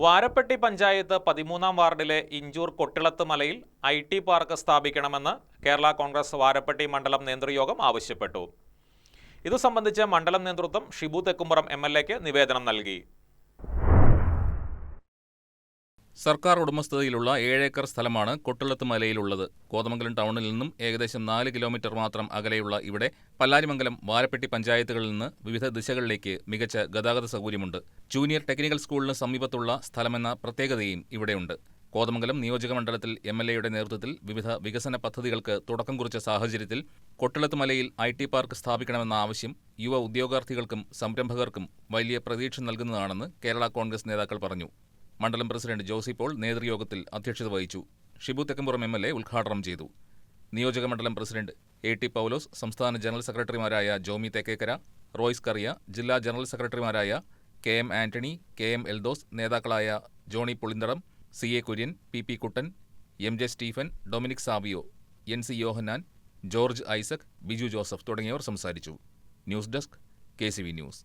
വാരപ്പെട്ടി പഞ്ചായത്ത് 13-ാം വാർഡിലെ ഇഞ്ചൂർ കൊട്ടിളത്ത് മലയിൽ IT park സ്ഥാപിക്കണമെന്ന് Kerala Congress Varappetty മണ്ഡലം നേതൃയോഗം ആവശ്യപ്പെട്ടു. ഇതു സംബന്ധിച്ച് മണ്ഡലം നേതൃത്വം ഷിബു തെക്കുംപുറം MLAക്ക് നിവേദനം നൽകി. സർക്കാർ ഉടമസ്ഥതയിലുള്ള 7 ഏക്കർ സ്ഥലമാണ് കൊട്ടിളത്ത് മലയിലുള്ളത്. കോതമംഗലം ടൗണിൽ നിന്നും ഏകദേശം 4 കിലോമീറ്റർ മാത്രം അകലെയുള്ള ഇവിടെ പല്ലാരിമംഗലം, വാരപ്പെട്ടി പഞ്ചായത്തുകളിൽ നിന്ന് വിവിധ ദിശകളിലേക്ക് മികച്ച ഗതാഗത സൗകര്യമുണ്ട്. ജൂനിയർ ടെക്നിക്കൽ സ്കൂളിന് സമീപത്തുള്ള സ്ഥലമെന്ന പ്രത്യേകതയും ഇവിടെയുണ്ട്. കോതമംഗലം നിയോജകമണ്ഡലത്തിൽ MLAയുടെ നേതൃത്വത്തിൽ വിവിധ വികസന പദ്ധതികൾക്ക് തുടക്കം കുറിച്ച സാഹചര്യത്തിൽ കൊട്ടിളത്ത് മലയിൽ IT പാർക്ക് സ്ഥാപിക്കണമെന്ന ആവശ്യം യുവ ഉദ്യോഗാർത്ഥികൾക്കും സംരംഭകർക്കും വലിയ പ്രതീക്ഷ നൽകുന്നതാണെന്ന് കേരള കോൺഗ്രസ് നേതാക്കൾ പറഞ്ഞു. മണ്ഡലം പ്രസിഡന്റ് ജോസി പോൾ നേതൃയോഗത്തിൽ അധ്യക്ഷത വഹിച്ചു. ഷിബു തെക്കുംപുറം MLA ഉദ്ഘാടനം ചെയ്തു. നിയോജകമണ്ഡലം പ്രസിഡന്റ് A.T. പൗലോസ്, സംസ്ഥാന ജനറൽ സെക്രട്ടറിമാരായ ജോമി തെക്കേക്കര, റോയ്സ് കറിയ, ജില്ലാ ജനറൽ സെക്രട്ടറിമാരായ KM ആന്റണി, KM എൽദോസ്, നേതാക്കളായ ജോണി പുളിന്തറം, CA കുര്യൻ, PP കുട്ടൻ, MJ Stephen, Dominic Savio, NC യോഹന്നാൻ, ജോർജ് ഐസക്, ബിജു ജോസഫ് തുടങ്ങിയവർ സംസാരിച്ചു. News desk KCV news.